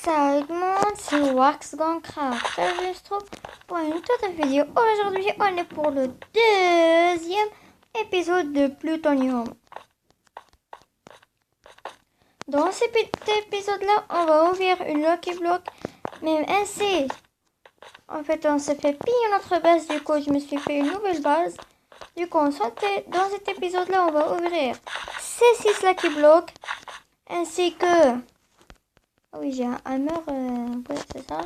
Salut tout le monde, c'est WaxGangCraft. Je se trouve pour une toute autre vidéo. Aujourd'hui, on est pour le deuxième épisode de Plutonium. Dans cet épisode-là, on va ouvrir une Lucky Block, même ainsi. En fait, on s'est fait piller notre base, du coup, je me suis fait une nouvelle base. Du coup, dans cet épisode-là, on va ouvrir ces 6 Lucky Blocks, ainsi que... Oh oui, j'ai un hammer, ouais, c'est ça.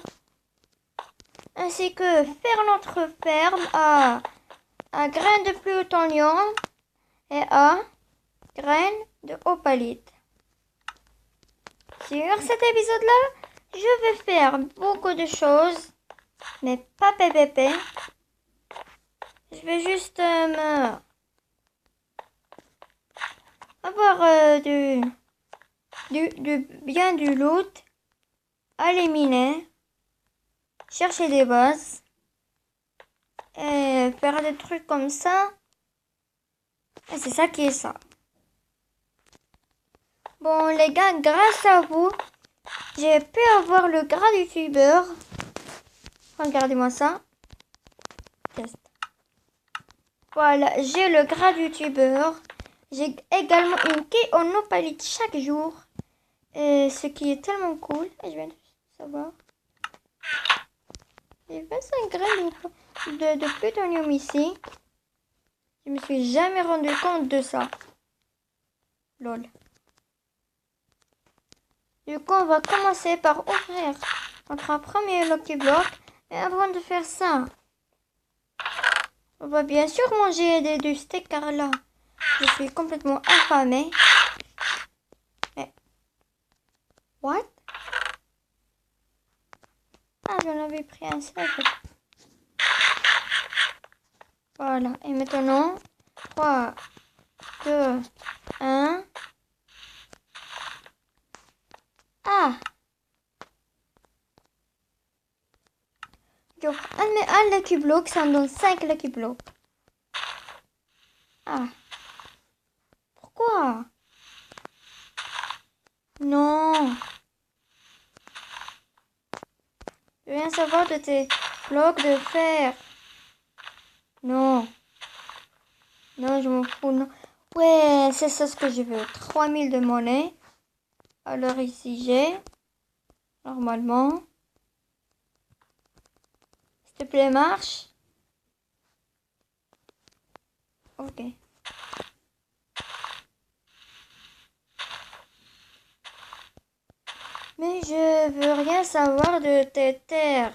Ainsi que faire notre ferme à graines de plutonium et à graines de opalite. Sur cet épisode-là, je vais faire beaucoup de choses, mais pas PVP. Je vais juste avoir bien du loot, aller miner, chercher des bases et faire des trucs comme ça. Et c'est ça qui est ça. Bon les gars, grâce à vous, j'ai pu avoir le grade youtubeur. Regardez-moi ça. Test. Voilà, j'ai le grade youtubeur. J'ai également une quai en opalite chaque jour. Et ce qui est tellement cool. Et je viens de savoir. J'ai 25 graines de plutonium ici. Je me suis jamais rendu compte de ça. Lol. Du coup, on va commencer par ouvrir notre premier Lucky Block. Mais avant de faire ça, on va bien sûr manger du steak car là, je suis complètement affamée. Mais... What? Ah, j'en avais pris un seul. Voilà. Et maintenant, 3, 2, 1. Ah! Donc, un Lucky Block, ça me donne 5 Lucky Blocks. Ah. Pourquoi? Non. Je veux rien savoir de tes blocs de fer. Non. Non, je m'en fous, non. Ouais, c'est ça ce que je veux. 3000 de monnaie. Alors ici, j'ai... Normalement. S'il te plaît, marche. Ok. Mais je veux rien savoir de tes terres.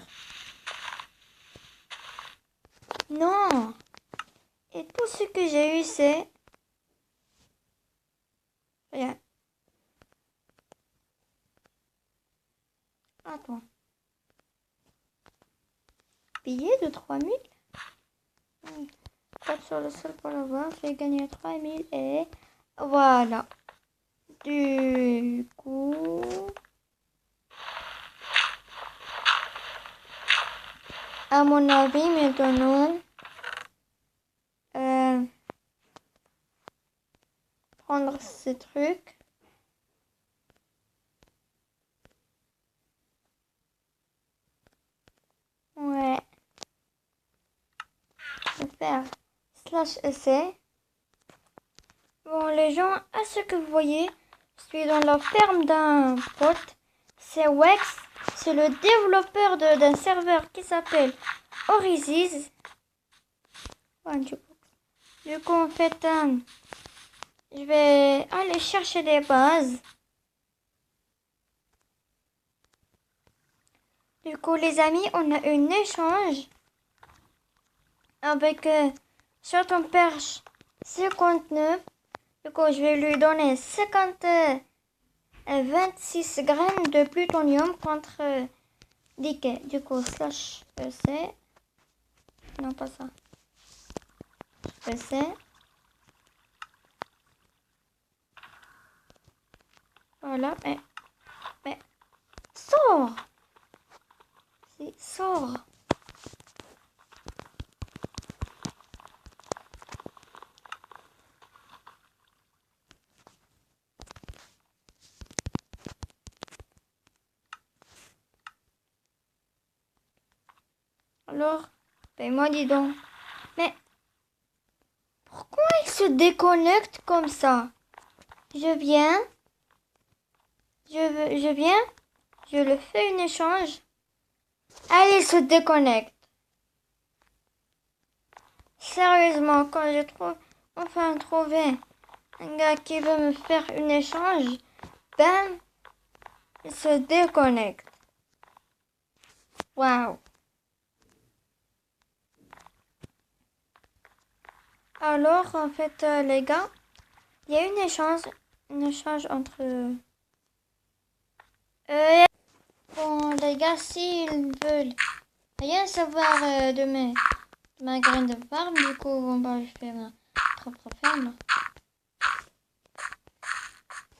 Non. Et tout ce que j'ai eu, c'est... Rien. Attends. Billet de 3000. Tape sur le sol pour le voir. J'ai gagné 3000 et... Voilà. Du coup... À mon avis, maintenant... prendre ces trucs. Ouais. Je vais faire /essai. Bon, les gens, à ce que vous voyez, je suis dans la ferme d'un pote. C'est Wex. C'est le développeur d'un serveur qui s'appelle Orysis. Ouais, du coup, en fait, je vais aller chercher des bases. Du coup, les amis, on a un échange avec Chaton Perche 59. Du coup, je vais lui donner 26 graines de plutonium contre 10 quais. Du coup, /EC. Non, pas ça. EC. Voilà. Mais, sors! Si, sors! Alors, ben moi dis donc. Mais pourquoi il se déconnecte comme ça? Je viens, je viens, je le fais un échange. Allez, il se déconnecte. Sérieusement, quand je trouve enfin trouvé un gars qui veut me faire un échange, bam, il se déconnecte. Waouh. Alors, en fait, les gars, il y a un échange entre... bon, les gars, s'ils veulent rien savoir de ma graine de farm, du coup, bon, bah, je fais ma propre ferme.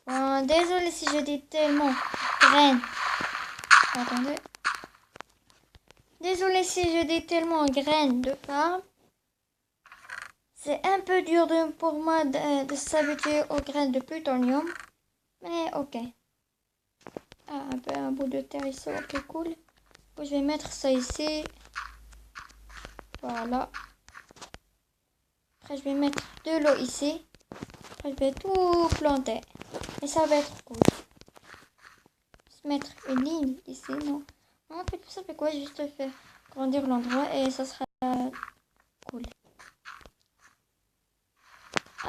Bon, désolé si je dis tellement graine. Attendez. Désolé si je dis tellement graines de farm. C'est un peu dur pour moi de s'habituer aux graines de plutonium. Mais ok. Ah, un bout de terre ici, ok, cool. Bon, je vais mettre ça ici. Voilà. Après, je vais mettre de l'eau ici. Après, je vais tout planter. Et ça va être cool. Je vais mettre une ligne ici, non. Non, en fait, ça fait quoi? Juste faire grandir l'endroit et ça sera cool.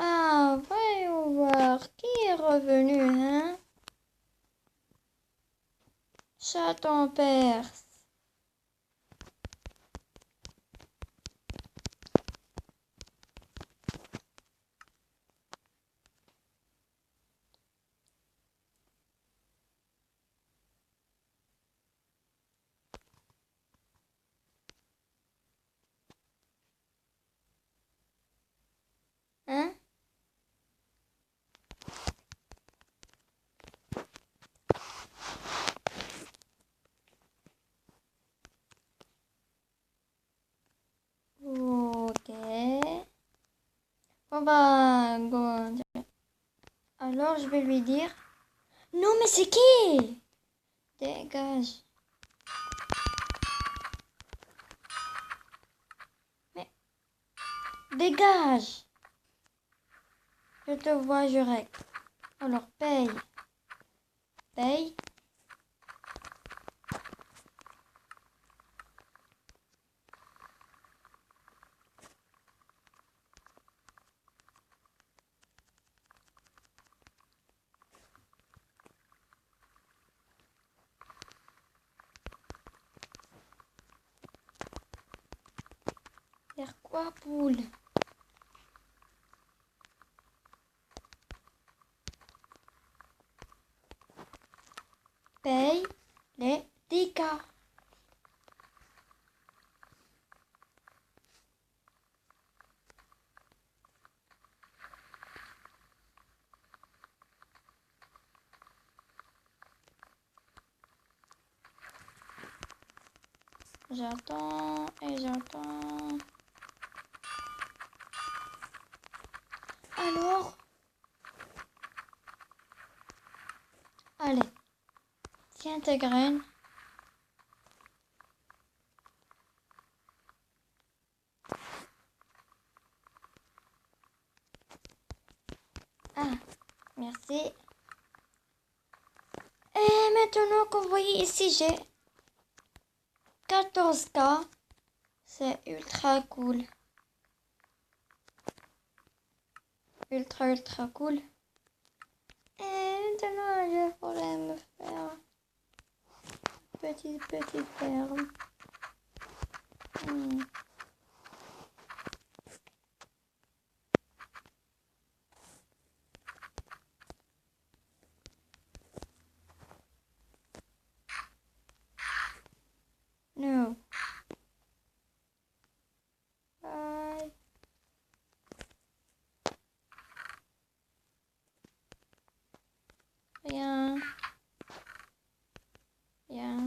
Ah, voyons voir. Qui est revenu, hein? Chaton perse. Hein? Ok. On va go. Alors, je vais lui dire... Non, mais c'est qui? Dégage. Mais... Dégage. Je te vois, je règle. Alors, paye. Paye. Faire quoi, poule? Paye les dégâts. J'attends et j'attends. Alors? Allez. Tiens tes graines. Ah, merci. Et maintenant que vous voyez ici, j'ai 14K. C'est ultra cool. Ultra cool. Et maintenant, je pourrais me faire petite ferme. No. Bye. Rien. Rien.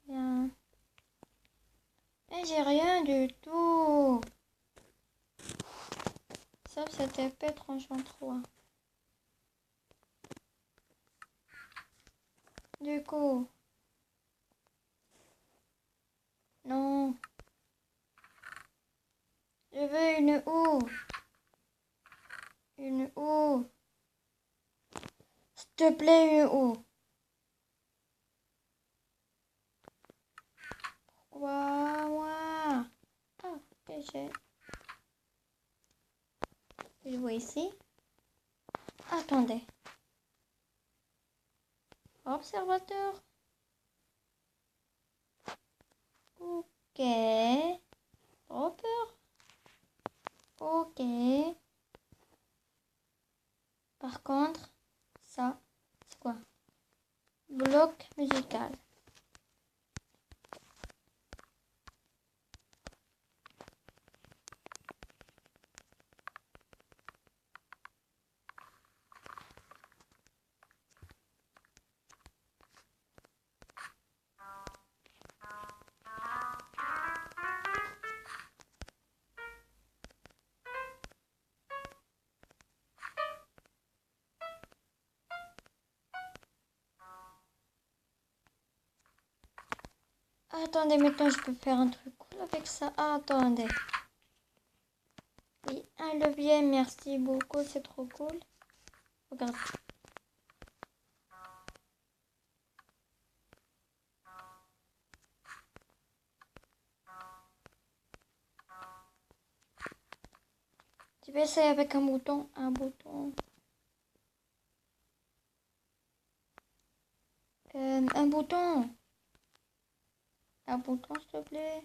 Rien. Et j'ai rien du tout. Sauf cette épée tranchant 3. Du coup. Non. Je veux une houe. Une houe. S'il te plaît, une houe. Pourquoi moi? Ah, ok, je vois ici. Attendez. Observateur. Ok. Hopper. Ok. Par contre, ça, c'est quoi? Bloc musical. Attendez, maintenant je peux faire un truc cool avec ça. Attendez. Oui, un levier, merci beaucoup, c'est trop cool. Regarde. Tu peux essayer avec un bouton, un bouton. Un bouton. Un bouton, s'il te plaît.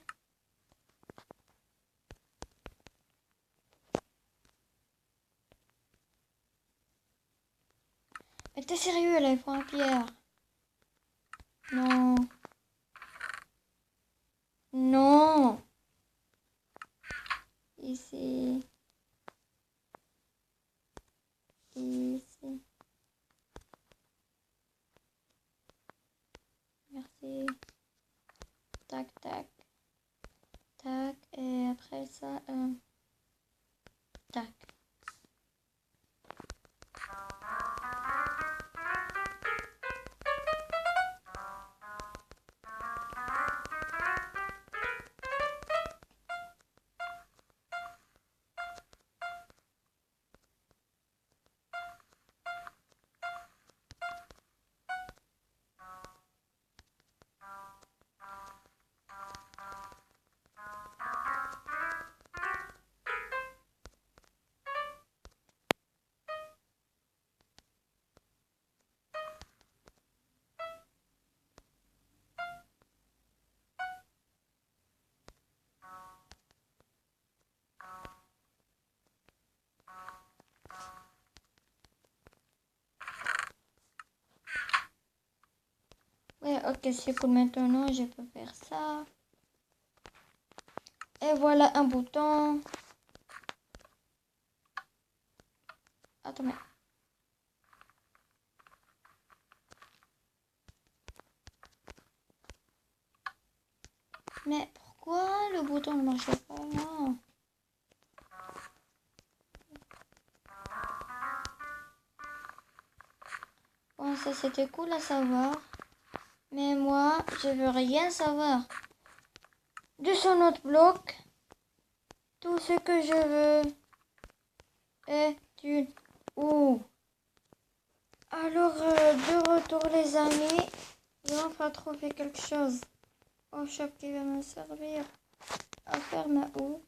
Mais t'es sérieux là, il faut un pierre. Non. Non. Ici. Ici. Merci. Tac, tac. Tac. Et après ça, tac. Ouais, ok, c'est cool. Maintenant, je peux faire ça. Et voilà un bouton. Attends, mais pourquoi le bouton ne marche pas? Non. Bon, ça c'était cool à savoir. Mais moi, je veux rien savoir de son autre bloc. Tout ce que je veux est une ou. Alors, de retour les amis, j'ai enfin trouvé quelque chose au shop qui va me servir à faire ma ou.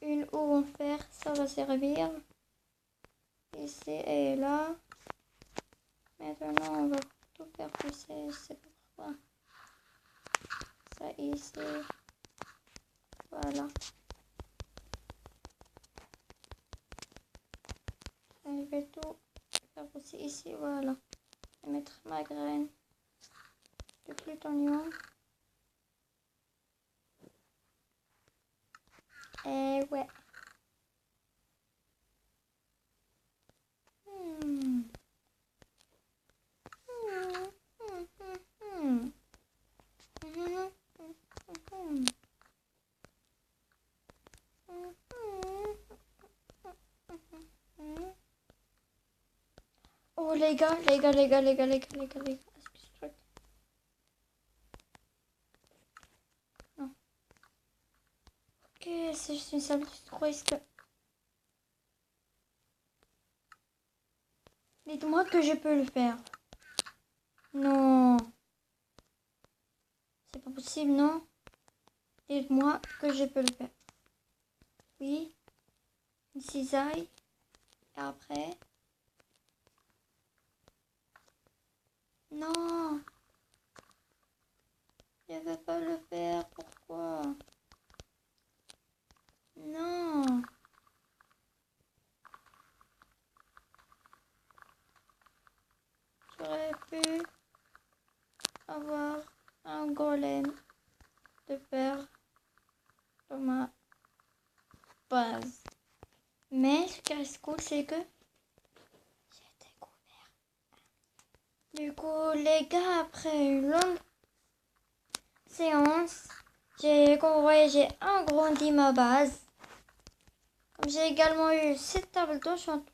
Une houe en fer, ça va servir. Ici et là. Maintenant, on va tout faire pousser, je sais pas pourquoi. Ça ici. Voilà. Je vais tout faire pousser ici, voilà. Je vais mettre ma graine de plutonium. Et ouais. les gars. Est-ce que ce truc... Non. Ok, c'est juste une salle de trop risque. Dites-moi que je peux le faire. Non. C'est pas possible, non? Dites-moi que je peux le faire. Oui. Une cisaille. Et après... Non. Je veux pas le faire. Pourquoi? Non. J'aurais pu avoir un golem de fer dans ma base. Mais ce qui reste cool, c'est que j'ai découvert. Du coup, les gars, après une longue séance, comme vous voyez, j'ai agrandi ma base. Comme j'ai également eu cette table d'enchantement.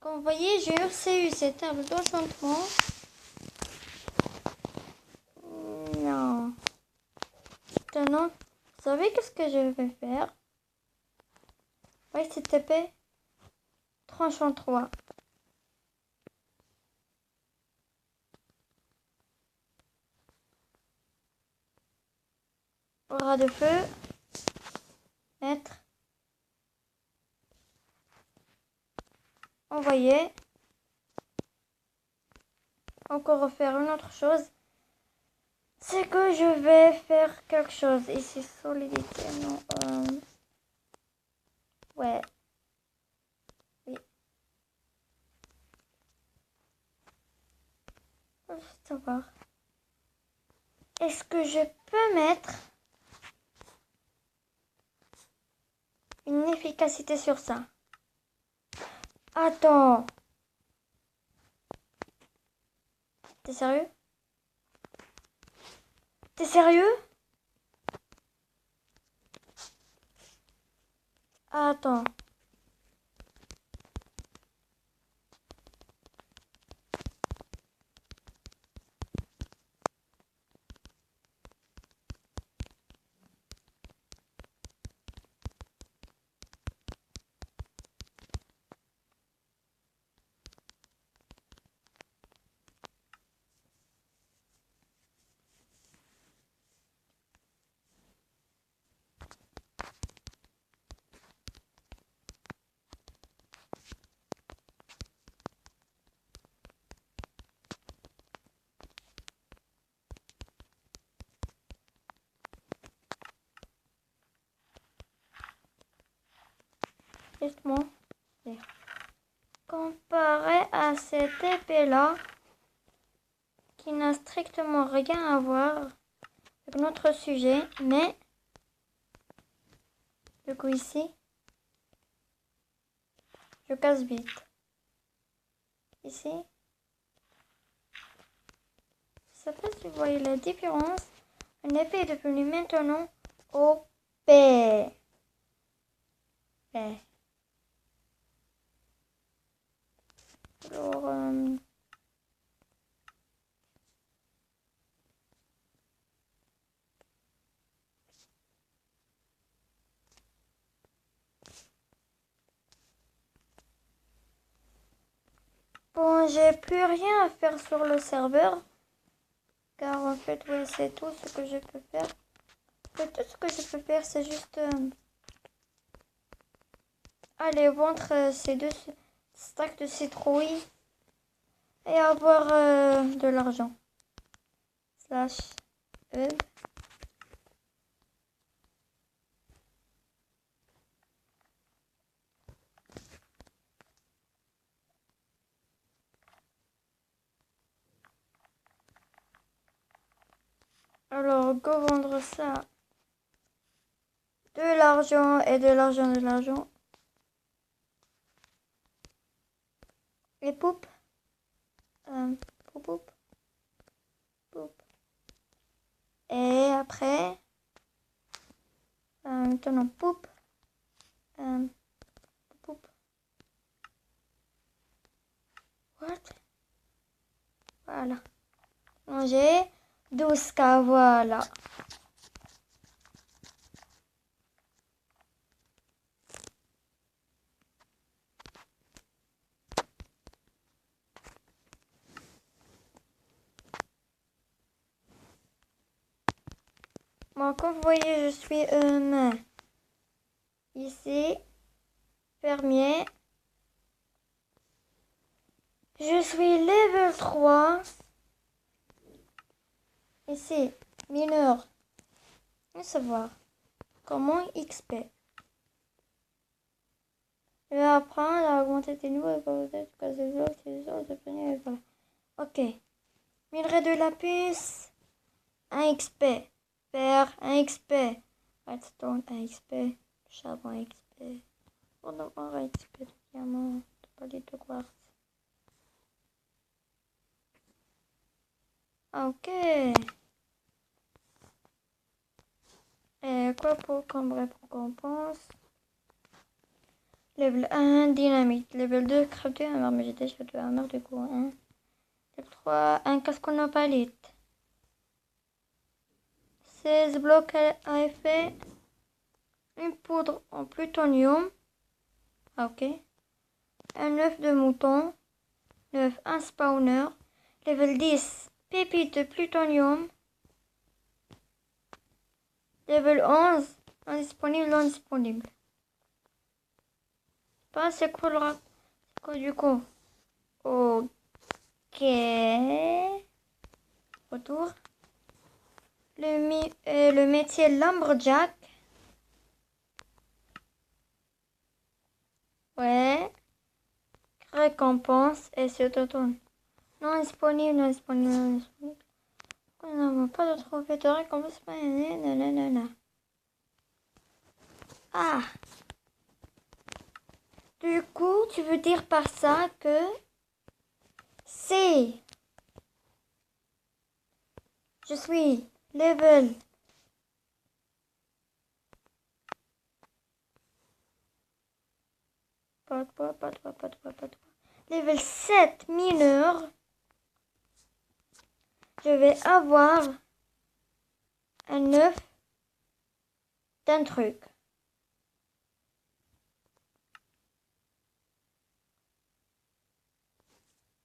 Comme vous voyez, j'ai aussi eu cette table d'enchantement. Non. Maintenant, vous savez qu'est-ce que je vais faire? Oui, cette épée tranche en 3. Bras de feu. Mettre. Envoyer. Encore refaire une autre chose. C'est que je vais faire quelque chose. Ici, solidité, non. Ouais. Oui. Faut juste savoir. Est-ce que je peux mettre une efficacité sur ça? Attends. T'es sérieux? T'es sérieux? Attends. Laisse-moi dire. Comparé à cette épée-là, qui n'a strictement rien à voir avec notre sujet, mais du coup ici, je casse vite. Ici, je sais pas si vous voyez la différence. Une épée est devenue maintenant OP. Alors, bon, j'ai plus rien à faire sur le serveur. Car en fait, ouais, c'est tout ce que je peux faire. Tout ce que je peux faire, c'est juste aller vendre ces 2 stacks de citrouilles et avoir de l'argent. Slash hub. Alors, go vendre ça. De l'argent et de l'argent. Et poup. Poup. Et après, maintenant poup. What? Voilà. Donc j'ai 12K, voilà. Bon, comme vous voyez, je suis ici, fermier. Je suis level 3. Ici, mineur. Et savoir comment XP. Je vais apprendre à augmenter tes nouvelles capacités de voilà. Ok. Minerai de lapis, 1 XP. Fer, 1 XP. Redstone, 1 XP. Charbon, 1 XP. On a 1 XP de diamant, de palais de quartz. Ok. Et quoi pour comme récompense? Level 1, dynamite. Level 2, crafter un arme. J'ai déjà de armure de coup 1. Level 3, un casque nopalite. 16 blocs à effet. Une poudre en plutonium. Ok. Un œuf de mouton. 9, un spawner. Level 10, pépite de plutonium. Level 11, indisponible, non disponible. Pas c'est quoi le c'est quoi du coup? Ok. Retour. Le métier lumberjack. Ouais. Récompense et c'est automne. Non disponible, non disponible, non disponible. Nous n'avons pas de trophée de récompense. Nanana. Ah. Du coup, tu veux dire par ça que c'est... Je suis level... Pas de poids. Level 7 mineur. Je vais avoir un œuf d'un truc.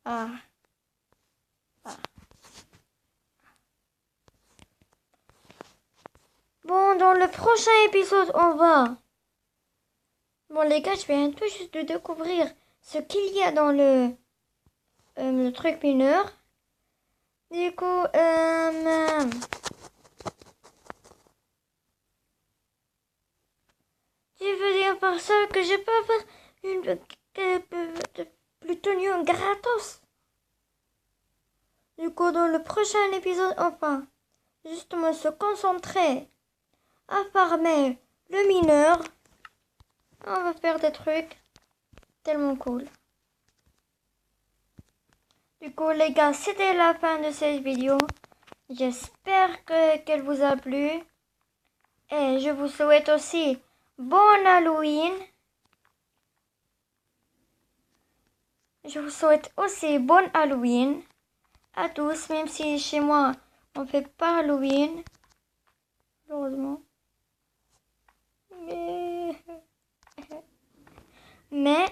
Ah. Bon, dans le prochain épisode, on va... Bon, les gars, je viens tout juste de découvrir ce qu'il y a dans le truc mineur. Du coup, tu veux dire par ça que je peux avoir de plutonium gratos? Du coup, dans le prochain épisode, enfin, justement se concentrer à farmer le mineur. On va faire des trucs tellement cool. Du coup, les gars, c'était la fin de cette vidéo. J'espère qu'elle vous a plu. Et je vous souhaite aussi bon Halloween. Je vous souhaite aussi bon Halloween à tous, même si chez moi, on fait pas Halloween. Heureusement. Mais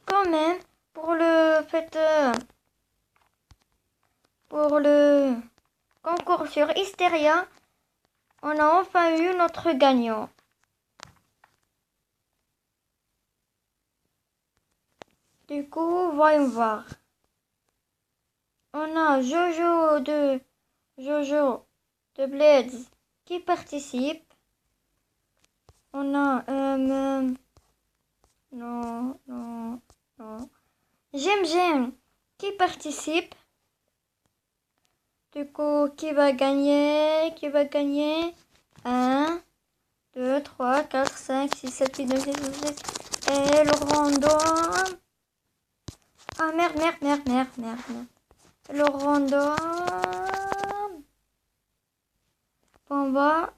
quand même, pour le fait... pour le concours sur Hysteria, on a enfin eu notre gagnant. Du coup, voyons voir. On a Jojo de Blades qui participe. On a non. J'aime qui participe. Du coup, qui va gagner? 1, 2, 3, 4, 5, 6, 7, 8, 9, 10, 11, 12. Et le random. Ah merde. Le random. Bon bah.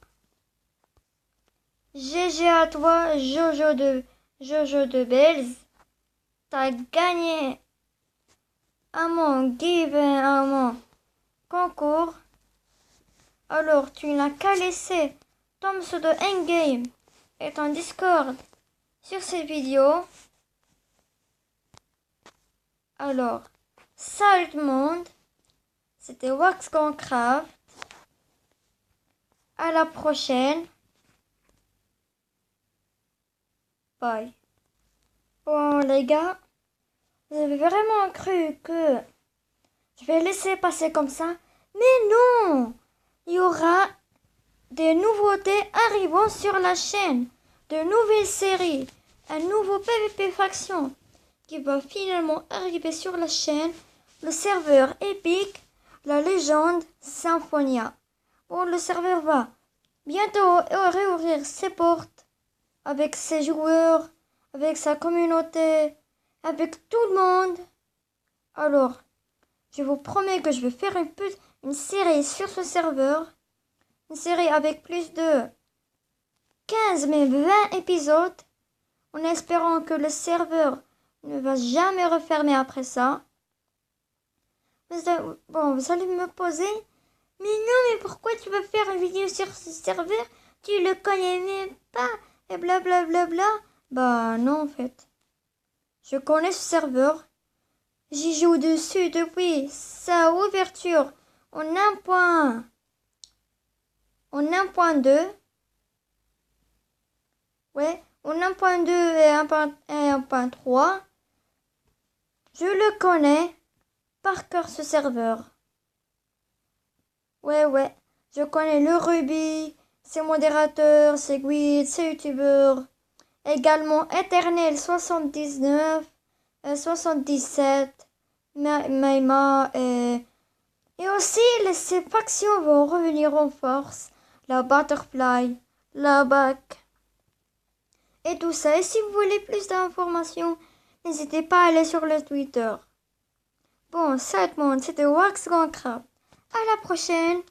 GG à toi, Jojo de Bells. T'as gagné à mon à mon concours, alors tu n'as qu'à laisser ton pseudo Endgame et ton Discord sur cette vidéo. Alors, salut tout le monde, c'était WaxConCraft. À la prochaine. Bye. Bon les gars, vous avez vraiment cru que je vais laisser passer comme ça? Mais non! Il y aura des nouveautés arrivant sur la chaîne, de nouvelles séries, un nouveau PvP faction qui va finalement arriver sur la chaîne, le serveur Epic, la légende Symphonia. Bon, le serveur va bientôt réouvrir ses portes avec ses joueurs, avec sa communauté, avec tout le monde. Alors, je vous promets que je vais faire une série sur ce serveur. Une série avec plus de 15, mais 20 épisodes. En espérant que le serveur ne va jamais refermer après ça. Bon, vous allez me poser, mais non, mais pourquoi tu veux faire une vidéo sur ce serveur? Tu le connais même pas, et blablabla. Bah non, en fait. Je connais ce serveur. J'y joue dessus depuis sa ouverture en 1.1. En 1.2. Ouais, en 1.2 et 1.3. Je le connais par cœur ce serveur. Ouais. Je connais le Ruby, ses modérateurs, ses guides, ses youtubeurs. Également Eternel 79, 77, Maima et aussi ces factions vont revenir en force. La Butterfly, la Bac et tout ça. Et si vous voulez plus d'informations, n'hésitez pas à aller sur le Twitter. Bon, salut tout le monde, c'était WaxConCraft. À la prochaine!